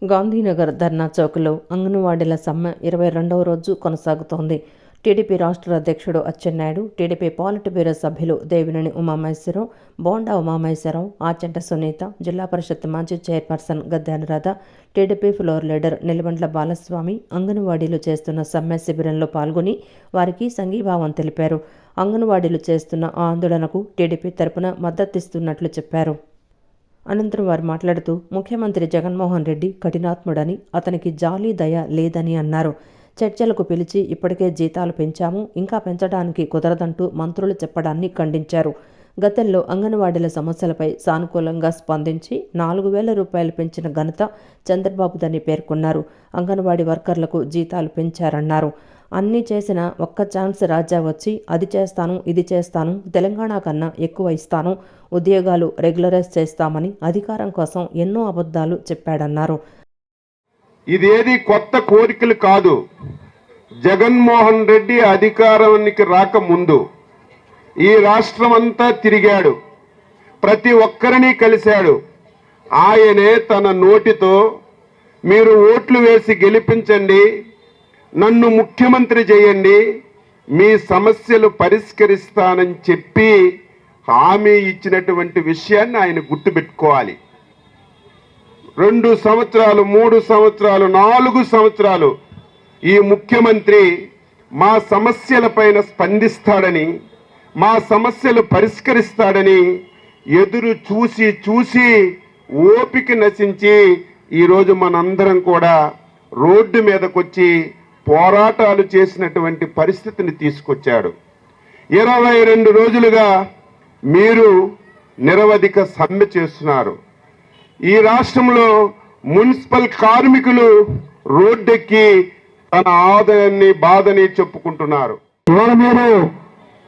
గాంధీనగర్ ధర్నా చౌక్లో అంగన్వాడీల సమ్మె 22వ రోజు కొనసాగుతోంది. టీడీపీ రాష్ట్ర అధ్యక్షుడు అచ్చెన్నాయుడు, టీడీపీ పాలిట్ బ్యూరో సభ్యులు దేవినేని ఉమామహేశ్వరరావు, బోండా ఉమామహేశ్వరరావు, ఆచంట సునీత, జిల్లా పరిషత్ మాజీ chairperson Gadde Anuradha, TDP floor leader Nilabandla Balaswamy అంగన్వాడీలు చేస్తున్న సమ్మె శిబిరంలో పాల్గొని వారికి సంఘీభావం తెలిపారు. అంగన్వాడీలు చేస్తున్న ఆందోళనకు టీడీపీ తరపున మద్దతిస్తున్నట్లు చెప్పారు. అనంతరం వారు మాట్లాడుతూ ముఖ్యమంత్రి జగన్మోహన్ రెడ్డి కఠినాత్ముడని, అతనికి జాలి దయ లేదని అన్నారు. చర్చలకు పిలిచి ఇప్పటికే జీతాలు పెంచాము, ఇంకా పెంచడానికి కుదరదంటూ మంత్రులు చెప్పడాన్ని ఖండించారు. గతంలో అంగన్వాడీల సమస్యలపై సానుకూలంగా స్పందించి 4,000 రూపాయలు పెంచిన ఘనత చంద్రబాబుదని పేర్కొన్నారు. అంగన్వాడీ వర్కర్లకు జీతాలు పెంచారన్నారు. అన్నీ చేసిన ఒక్క ఛాన్స్ రాజా వచ్చి అది చేస్తాను, ఇది చేస్తాను, తెలంగాణ కన్నా ఎక్కువ ఇస్తాను, ఉద్యోగాలు రెగ్యులరైజ్ చేస్తామని అధికారం కోసం ఎన్నో అబద్ధాలు చెప్పాడన్నారు. ఇదేది కొత్త కోరికలు కాదు. జగన్మోహన్ రెడ్డి అధికారానికి రాకముందు ఈ రాష్ట్రం అంతా తిరిగాడు, ప్రతి ఒక్కరిని కలిశాడు. ఆయనే తన నోటితో మీరు ఓట్లు వేసి గెలిపించండి, నన్ను ముఖ్యమంత్రి చేయండి, మీ సమస్యలు పరిష్కరిస్తానని చెప్పి హామీ ఇచ్చినటువంటి విషయాన్ని ఆయన గుర్తుపెట్టుకోవాలి. 2 సంవత్సరాలు, 3 సంవత్సరాలు, 4 సంవత్సరాలు ఈ ముఖ్యమంత్రి మా సమస్యలపైన స్పందిస్తాడని, మా సమస్యలు పరిష్కరిస్తాడని ఎదురు చూసి చూసి ఓపిక నశించి ఈరోజు మనందరం కూడా రోడ్డు మీదకొచ్చి పోరాటాలు చేసినటువంటి పరిస్థితిని తీసుకొచ్చాడు. 22 రోజులుగా మీరు నిరవధిక సమ్మె చేస్తున్నారు. ఈ రాష్ట్రంలో మున్సిపల్ కార్మికులు రోడ్డెక్కి తన ఆదాయాన్ని బాధని చెప్పుకుంటున్నారు. ఇవాళ మీరు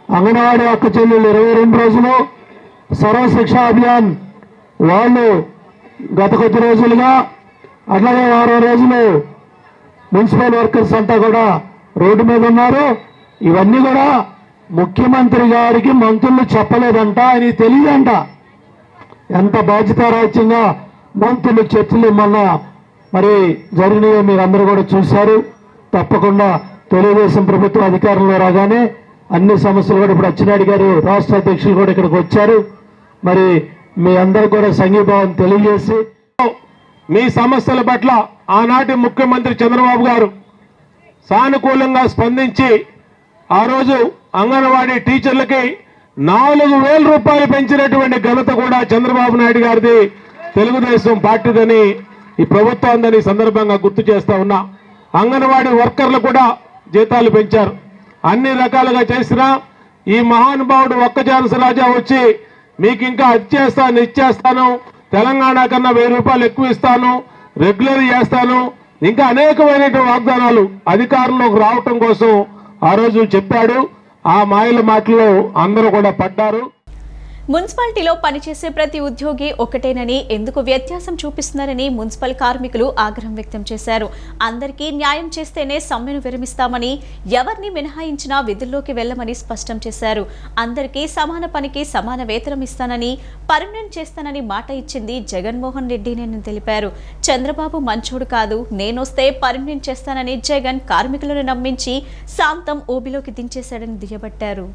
అంగన్వాడీ అక్క చెల్లెలు 22 రోజులు సర్వశిక్ష అభియాన్ వాళ్ళు గత కొద్ది రోజులుగా, అట్లాగే 6 రోజులు మున్సిపల్ వర్కర్స్ అంతా కూడా రోడ్డు మీద ఉన్నారు. ఇవన్నీ కూడా ముఖ్యమంత్రి గారికి మంత్రులు చెప్పలేదంట, ఆయన తెలియదంట. ఎంత బాధ్యతారాహిత్యంగా మంత్రులు చర్చలు మొన్న మరి జరిగినాయో మీరు అందరూ కూడా చూశారు. తప్పకుండా తెలుగుదేశం ప్రభుత్వం అధికారంలో రాగానే అన్ని సమస్యలు కూడా ఇప్పుడు అచ్చెన్నాయుడు గారు రాష్ట్ర అధ్యక్షులు కూడా ఇక్కడికి వచ్చారు. మరి మీ అందరూ కూడా సంఘీభావం తెలియజేసి మీ సమస్యల పట్ల ఆనాటి ముఖ్యమంత్రి చంద్రబాబు గారు సానుకూలంగా స్పందించి ఆ రోజు అంగన్వాడీ టీచర్లకి 4,000 రూపాయలు పెంచినటువంటి ఘనత కూడా చంద్రబాబు నాయుడు గారిది, తెలుగుదేశం పార్టీదని ఈ ప్రభుత్వం సందర్భంగా గుర్తు చేస్తా ఉన్నా. అంగన్వాడీ వర్కర్లు కూడా జీతాలు పెంచారు. అన్ని రకాలుగా చేసినా ఈ మహానుభావుడు ఒక్క ఛాన్స్ రాజా వచ్చి మీకు ఇంకా అది చేస్తాను, ఇచ్చేస్తాను, తెలంగాణ కన్నా 1000 రూపాయలు ఎక్కువ ఇస్తాను, రెగ్యులర్ చేస్తాను, ఇంకా అనేకమైన వాగ్దానాలు అధికారంలోకి రావటం కోసం ఆ రోజు చెప్పాడు. ఆ మాయల మాటల్లో అందరూ కూడా పడ్డారు. మున్సిపాలిటీలో పనిచేసే ప్రతి ఉద్యోగి ఒకటేనని, ఎందుకు వ్యత్యాసం చూపిస్తున్నారని మున్సిపల్ కార్మికులు ఆగ్రహం వ్యక్తం చేశారు. అందరికీ న్యాయం చేస్తేనే సమ్మెను విరమిస్తామని, ఎవరిని మినహాయించినా విధుల్లోకి వెళ్లమని స్పష్టం చేశారు. అందరికీ సమాన పనికి సమాన వేతనం ఇస్తానని, పర్మనెంట్ చేస్తానని మాట ఇచ్చింది జగన్మోహన్ రెడ్డినేనని తెలిపారు. చంద్రబాబు మంచోడు కాదు, నేనొస్తే పర్మనెంట్ చేస్తానని జగన్ కార్మికులను నమ్మించి శాంతం ఊబిలోకి దించేశాడని దుయ్యబట్టారు.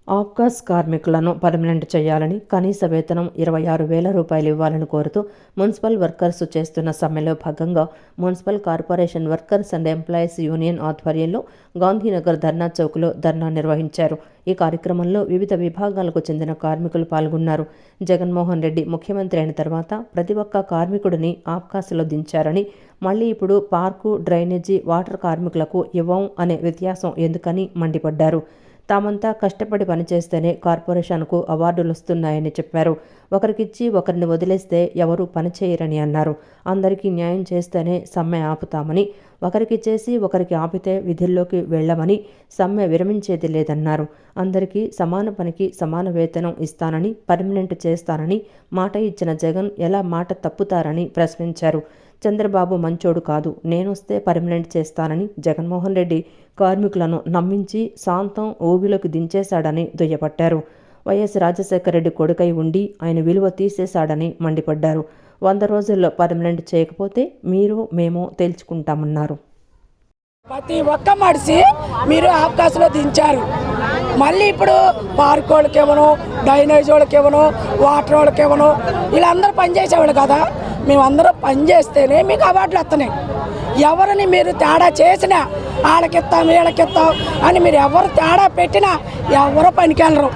ఆప్కాస్ కార్మికులను పర్మనెంట్ చేయాలని, కనీస వేతనం 26,000 రూపాయలు ఇవ్వాలని కోరుతూ మున్సిపల్ వర్కర్స్ చేస్తున్న సమ్మెలో భాగంగా municipal corporation workers and employees union ఆధ్వర్యంలో గాంధీనగర్ ధర్నా చౌక్లో ధర్నా నిర్వహించారు. ఈ కార్యక్రమంలో వివిధ విభాగాలకు చెందిన కార్మికులు పాల్గొన్నారు. జగన్మోహన్ రెడ్డి ముఖ్యమంత్రి అయిన తర్వాత ప్రతి ఒక్క కార్మికుడిని ఆప్కాస్లో దించారని, మళ్లీ ఇప్పుడు పార్కు, డ్రైనేజీ, వాటర్ కార్మికులకు ఇవ్వం అనే వ్యత్యాసం ఎందుకని మండిపడ్డారు. తామంతా కష్టపడి పనిచేస్తేనే కార్పొరేషన్కు అవార్డులు వస్తున్నాయని చెప్పారు. ఒకరికిచ్చి ఒకరిని వదిలేస్తే ఎవరూ పనిచేయరని అన్నారు. అందరికీ న్యాయం చేస్తేనే సమ్మె ఆపుతామని, ఒకరికి చేసి ఒకరికి ఆపితే విధుల్లోకి వెళ్లమని, సమ్మె విరమించేది లేదన్నారు. అందరికీ సమాన పనికి సమాన వేతనం ఇస్తానని, పర్మనెంట్ చేస్తానని మాట ఇచ్చిన జగన్ ఎలా మాట తప్పుతారని ప్రశ్నించారు. చంద్రబాబు మంచోడు కాదు, నేనొస్తే పర్మనెంట్ చేస్తానని జగన్మోహన్ రెడ్డి కార్మికులను నమ్మించి శాంతం ఊబిలోకి దించేశాడని దుయ్యబట్టారు. వైఎస్ రాజశేఖర రెడ్డి కొడుకై ఉండి ఆయన విలువ తీసేశాడని మండిపడ్డారు. 100 రోజుల్లో పర్మనెంట్ చేయకపోతే మీరు మేము తేల్చుకుంటామన్నారు. ప్రతి ఒక్క మనిషి మీరు ఆకాశంలో దించారు. మళ్ళీ ఇప్పుడు పార్క్ వాళ్ళకి ఇవ్వను, డ్రైనేజ్ వాళ్ళకి ఇవ్వను, వాటర్ వాళ్ళకి ఇవ్వను, వీళ్ళందరూ పనిచేసేవాళ్ళు కదా. మేమందరూ పనిచేస్తేనే మీకు అవార్డులు వస్తున్నాయి. ఎవరిని మీరు తేడా చేసినా వాళ్ళకిస్తాం వీళ్ళకిస్తాం అని మీరు ఎవరు తేడా పెట్టినా ఎవరు పనికెళ్ళరు.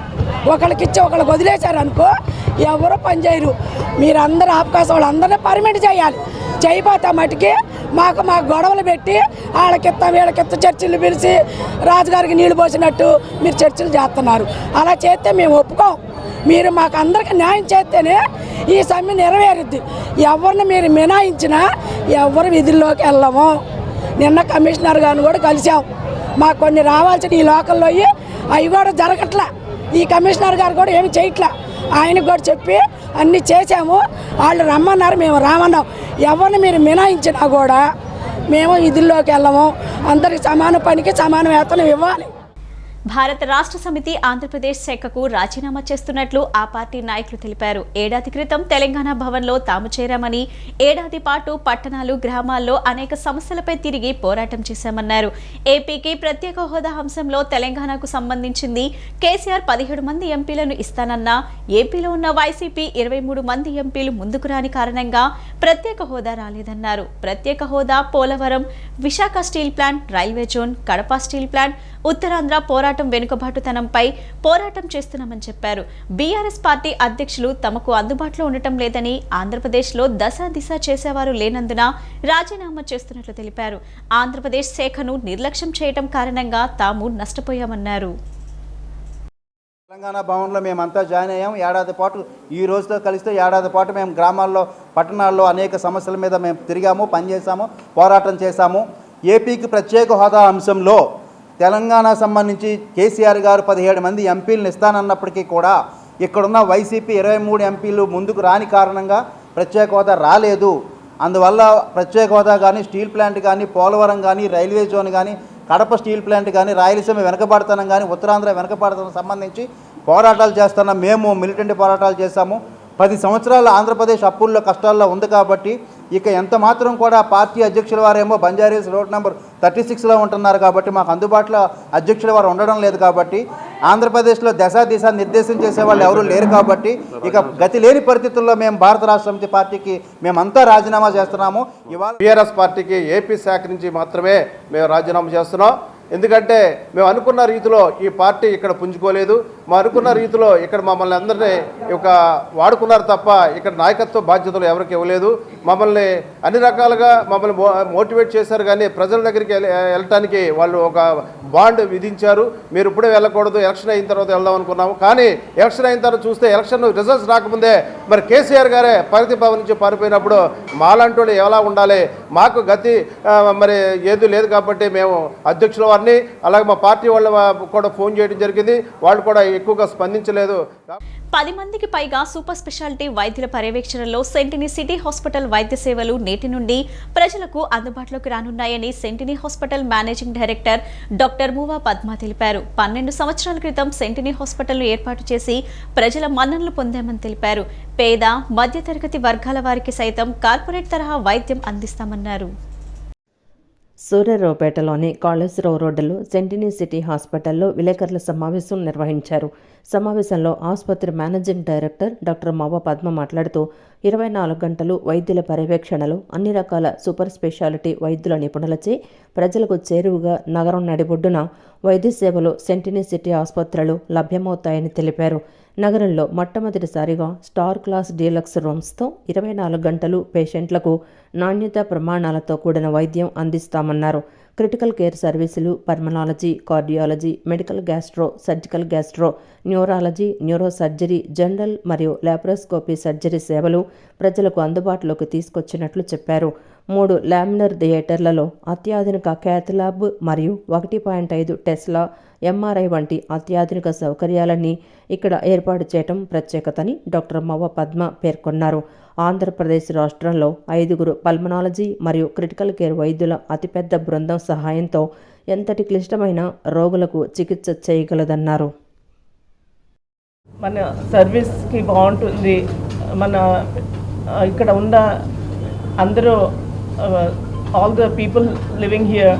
ఒకళ్ళకిచ్చి ఒకళ్ళకి వదిలేశారు అనుకో ఎవరు పనిచేయరు. మీరందరూ అవకాశం వాళ్ళందరినీ పర్మిట్ చేయాలి. చేయబోతా మటుకి మాకు గొడవలు పెట్టి వాళ్ళకిత్తా వీళ్ళకిత్తా చర్చిలు పిలిచి రాజుగారికి నీళ్లు పోసినట్టు మీరు చర్చలు చేస్తున్నారు. అలా చేస్తే మేము ఒప్పుకోం. మీరు మాకు అందరికీ న్యాయం చేస్తేనే ఈ సమ్మె నెరవేరుద్ది. ఎవరిని మీరు మినాయించినా ఎవరు విధుల్లోకి వెళ్ళము. నిన్న కమిషనర్ గారిని కూడా కలిసాం. మాకు కొన్ని రావాల్సిన ఈ లోకల్లో అవి కూడా జరగట్లా. ఈ కమిషనర్ గారు కూడా ఏమి చేయట్లా. ఆయనకు కూడా చెప్పి అన్నీ చేసాము. వాళ్ళు రమ్మన్నారు, మేము రామన్నాం. ఎవరిని మీరు మినాయించినా కూడా మేము విధుల్లోకి వెళ్ళము. అందరికి సమాన పనికి సమాన వేతనం ఇవ్వాలి. భారత రాష్ట్ర సమితి ఆంధ్రప్రదేశ్ శాఖకు రాజీనామా చేస్తున్నట్లు ఆ పార్టీ నాయకులు తెలిపారు. ఏడాది క్రితం తెలంగాణ భవన్లో తాము చేరామని, ఏడాది పాటు పట్టణాలు, గ్రామాల్లో అనేక సమస్యలపై తిరిగి పోరాటం చేశామన్నారు. ఏపీకి ప్రత్యేక హోదా అంశంలో తెలంగాణకు సంబంధించింది కేసీఆర్ 17 మంది ఎంపీలను ఇస్తానన్నా ఏపీలో ఉన్న వైసీపీ 23 మంది ఎంపీలు ముందుకు రాని కారణంగా ప్రత్యేక హోదా రాలేదన్నారు. ప్రత్యేక హోదా, Polavaram, Visakha steel plant, railway zone, Kadapa steel plant, Uttarandhra పోరాటం వెనుకబాటుతనంపై పోరాటం చేస్తున్నామని చెప్పారు. బీఆర్ఎస్ పార్టీ అధ్యక్షులు తమకు అందుబాటులో ఉండటం లేదని, ఆంధ్రప్రదేశ్లో దశ దిశ చేసేవారు లేనందున రాజీనామా చేస్తున్నట్లు తెలిపారు. ఆంధ్రప్రదేశ్ శాఖను నిర్లక్ష్యం చేయడం కారణంగా తాము నష్టపోయామన్నారు. తెలంగాణ భవన్లో మేమంతా జాయిన్ అయ్యాం. ఏడాది పాటు ఈ రోజుతో కలిస్తే ఏడాది పాటు మేము గ్రామాల్లో, పట్టణాల్లో అనేక సమస్యల మీద మేము తిరిగాము, పనిచేసాము, పోరాటం చేశాము. ఏపీకి ప్రత్యేక హోదా అంశంలో తెలంగాణ సంబంధించి కేసీఆర్ గారు 17 మంది ఎంపీలను ఇస్తానన్నప్పటికీ కూడా ఇక్కడున్న వైసీపీ 23 ఎంపీలు ముందుకు రాని కారణంగా ప్రత్యేక హోదా రాలేదు. అందువల్ల ప్రత్యేక హోదా కానీ, స్టీల్ ప్లాంట్ కానీ, పోలవరం కానీ, రైల్వే జోన్ కానీ, కడప స్టీల్ ప్లాంట్ కానీ, రాయలసీమ వెనకబడతనం కానీ, ఉత్తరాంధ్ర వెనకబడతనం సంబంధించి పోరాటాలు చేస్తున్నాం. మేము మిలిటెంట్ పోరాటాలు చేశాము. 10 సంవత్సరాలు ఆంధ్రప్రదేశ్ అప్పుల్లో కష్టాల్లో ఉంది కాబట్టి ఇక ఎంత మాత్రం కూడా పార్టీ అధ్యక్షుల వారేమో బంజారీస్ రోడ్ నెంబర్ 36లో ఉంటున్నారు కాబట్టి మాకు అందుబాటులో అధ్యక్షుల వారు ఉండడం లేదు కాబట్టి ఆంధ్రప్రదేశ్లో దశ దిశ నిర్దేశం చేసేవాళ్ళు ఎవరూ లేరు కాబట్టి ఇక గతి లేని పరిస్థితుల్లో మేము భారత రాష్ట్ర సమితి పార్టీకి మేమంతా రాజీనామా చేస్తున్నాము. ఇవాళ బీఆర్ఎస్ పార్టీకి ఏపీ శాఖ నుంచి మాత్రమే మేము రాజీనామా చేస్తున్నాం. ఎందుకంటే మేము అనుకున్న రీతిలో ఈ పార్టీ ఇక్కడ పుంజుకోలేదు. మా అనుకున్న రీతిలో ఇక్కడ మమ్మల్ని అందరినీ ఒక వాడుకున్నారు తప్ప ఇక్కడ నాయకత్వ బాధ్యతలు ఎవరికి ఇవ్వలేదు. మమ్మల్ని అన్ని రకాలుగా మమ్మల్ని మోటివేట్ చేశారు, కానీ ప్రజల దగ్గరికి వెళ్ళటానికి వాళ్ళు ఒక బాండ్ విధించారు. మీరు ఇప్పుడే వెళ్ళకూడదు, ఎలక్షన్ అయిన తర్వాత వెళ్దాం అనుకున్నాము. కానీ ఎలక్షన్ అయిన తర్వాత చూస్తే ఎలక్షన్ రిజల్ట్స్ రాకముందే మరి కేసీఆర్ గారే ప్రగతి భవన్ నుంచి పారిపోయినప్పుడు మాలాంటి వాళ్ళు ఎలా ఉండాలి? మాకు గతి మరి ఏది లేదు కాబట్టి మేము అధ్యక్షుల వారిని అలాగే మా పార్టీ వాళ్ళు కూడా ఫోన్ చేయడం జరిగింది. వాళ్ళు కూడా ఎక్కువగా స్పందించలేదు. 10 మందికి పైగా సూపర్ స్పెషాలిటీ వైద్యుల పర్యవేక్షణలో సెంటినీ సిటీ హాస్పిటల్ వైద్య సేవలు నేటి నుండి ప్రజలకు అందుబాటులోకి రానున్నాయని Sentini hospital managing director doctor Muvva Padma తెలిపారు. 12 సంవత్సరాల క్రితం సెంటినీ హాస్పిటల్ను ఏర్పాటు చేసి ప్రజల మన్ననలు పొందామని తెలిపారు. పేద, మధ్యతరగతి వర్గాల వారికి సైతం కార్పొరేట్ తరహా వైద్యం అందిస్తామన్నారు. సూర్యారావుపేటలోని కాళేశ్వరరావు రోడ్డులో సెంటినీ సిటీ హాస్పిటల్లో విలేకరుల సమావేశం నిర్వహించారు. సమావేశంలో ఆసుపత్రి మేనేజింగ్ డైరెక్టర్ డాక్టర్ మవ పద్మ మాట్లాడుతూ 24 గంటలు వైద్యుల పర్యవేక్షణలో అన్ని రకాల సూపర్ స్పెషాలిటీ వైద్యుల నిపుణులచే ప్రజలకు చేరువుగా నగరం నడిబొడ్డున వైద్య సేవలు సెంటినీ సిటీ ఆసుపత్రులు లభ్యమవుతాయని తెలిపారు. నగరంలో మొట్టమొదటిసారిగా స్టార్ క్లాస్ డీలక్స్ రూమ్స్తో 24 గంటలు పేషెంట్లకు నాణ్యత ప్రమాణాలతో కూడిన వైద్యం అందిస్తామన్నారు. క్రిటికల్ కేర్ సర్వీసులు, pulmonology, cardiology, medical gastro, surgical gastro, neurology, neuro surgery, general మరియు లాప్రోస్కోపీ సర్జరీ సేవలు ప్రజలకు అందుబాటులోకి తీసుకొచ్చినట్లు చెప్పారు. 3 లామినర్ థియేటర్లలో అత్యాధునిక క్యాథ్ ల్యాబ్ మరియు 1.5 టెస్లా ఎంఆర్ఐ వంటి అత్యాధునిక సౌకర్యాలన్నీ ఇక్కడ ఏర్పాటు చేయడం ప్రత్యేకతని డాక్టర్ మవ్వ పద్మ పేర్కొన్నారు. ఆంధ్రప్రదేశ్ రాష్ట్రంలో 5 పల్మనాలజీ మరియు క్రిటికల్ కేర్ వైద్యుల అతిపెద్ద బృందం సహాయంతో ఎంతటి క్లిష్టమైన రోగులకు చికిత్స చేయగలదన్నారు. మన సర్వీస్కి బాగుంటుంది. మన ఇక్కడ ఉన్న అందరూ all the people living here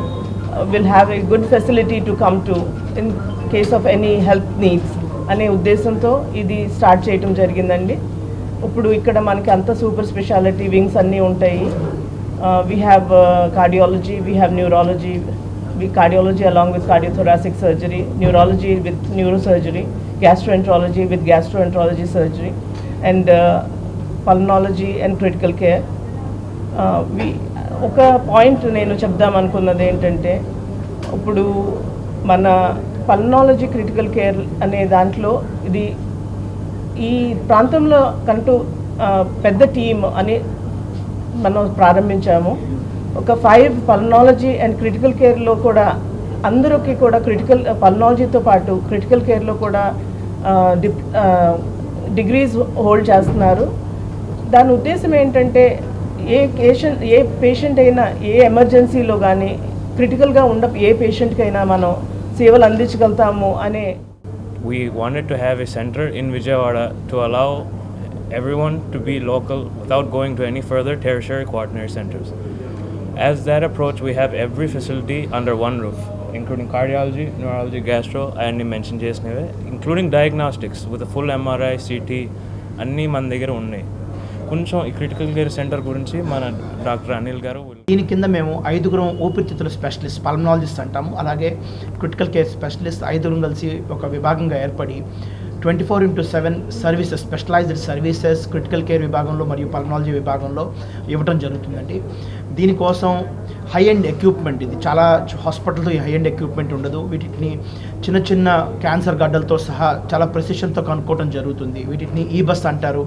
will have a good facility to come to in case of any health needs అనే ఉద్దేశంతో ఇది స్టార్ట్ చేయడం జరిగిందండి. ఇప్పుడు ఇక్కడ మనకి అంత సూపర్ స్పెషాలిటీ వింగ్స్ అన్నీ ఉంటాయి. We have cardiology, we have neurology, cardiology along with cardiothoracic surgery, neurology with neurosurgery, gastroenterology with gastroenterology surgery, and pulmonology and critical care. ఒక పాయింట్ నేను చెప్దాం అనుకున్నది ఏంటంటే, ఇప్పుడు మన పల్మనాలజీ క్రిటికల్ కేర్ అనే దాంట్లో ఇది ఈ ప్రాంతంలో కంటూ పెద్ద టీమ్ అని మనం ప్రారంభించాము. ఒక 5 పల్మనాలజీ అండ్ క్రిటికల్ కేర్లో కూడా అందరికీ కూడా క్రిటికల్ పల్మనాలజీతో పాటు క్రిటికల్ కేర్లో కూడా డిగ్రీస్ హోల్డ్ చేస్తున్నారు. దాని ఉద్దేశం ఏంటంటే ఏ పేషెంట్ అయినా ఏ ఎమర్జెన్సీలో కానీ క్రిటికల్గా ఉన్న ఏ పేషెంట్కైనా మనం సేవలు అందించగలుగుతాము అనే. We wanted to have a center in Vijayawada to allow everyone to be local without going to any further tertiary quaternary centers. As that approach, we have every facility under one roof, including cardiology, neurology, gastro, and mentioned chesnave, including diagnostics with a full MRI, CT, అన్నీ మన దగ్గర ఉన్నాయి. కొంచెం ఈ critical care centre గురించి మన doctor Anil గారు. దీని కింద మేము 5 ఊపిరితిత్తుల స్పెషలిస్ట్, పల్మనాలజిస్ట్ అంటాము, అలాగే క్రిటికల్ కేర్ స్పెషలిస్ట్ 5 కలిసి ఒక విభాగంగా ఏర్పడి 24/7 services, specialized services critical care విభాగంలో మరియు పల్మనాలజీ విభాగంలో ఇవ్వడం జరుగుతుందండి. దీనికోసం హై ఎండ్ ఎక్విప్మెంట్, ఇది చాలా హాస్పిటల్తో ఈ హై ఎండ్ ఎక్విప్మెంట్ ఉండదు. వీటిని చిన్న చిన్న క్యాన్సర్ గడ్డలతో సహా చాలా ప్రెసిషన్తో కనుక్కోవడం జరుగుతుంది. వీటిని ఈ బస్ అంటారు.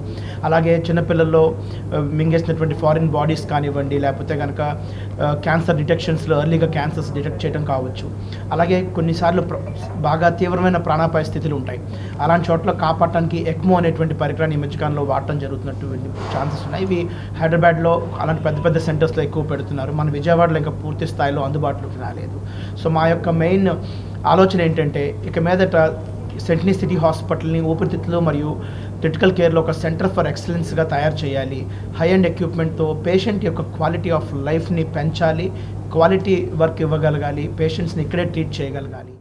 అలాగే చిన్నపిల్లల్లో మింగేసినటువంటి ఫారిన్ బాడీస్ కానివ్వండి, లేకపోతే కనుక క్యాన్సర్ డిటెక్షన్స్లో ఎర్లీగా క్యాన్సర్స్ డిటెక్ట్ చేయడం కావచ్చు. అలాగే కొన్నిసార్లు బాగా తీవ్రమైన ప్రాణాపాయ స్థితులు ఉంటాయి. అలాంటి చోట్ల కాపాడటానికి ఎక్మో అనేటువంటి పరికరాన్ని ఈ మధ్యకాలంలో వాడటం జరుగుతున్నటువంటి ఛాన్సెస్ ఉన్నాయి. ఇవి హైదరాబాద్లో అలాంటి పెద్ద పెద్ద సెంటర్స్లో ఎక్కువ పెడుతున్నారు. మన విజయవాడలో ఇంకా పూర్తి స్థాయిలో అందుబాటులోకి రాలేదు. సో మా యొక్క మెయిన్ ఆలోచన ఏంటంటే, ఇక మీదట సెంటనీ సిటీ హాస్పిటల్ని ఊపిరితిత్తులు మరియు క్రిటికల్ కేర్లో ఒక సెంటర్ ఫర్ ఎక్సలెన్స్గా తయారు చేయాలి. హై అండ్ ఎక్విప్మెంట్తో పేషెంట్ యొక్క క్వాలిటీ ఆఫ్ లైఫ్ని పెంచాలి, క్వాలిటీ వర్క్ ఇవ్వగలగాలి, పేషెంట్స్ని ఇక్కడే ట్రీట్ చేయగలగాలి.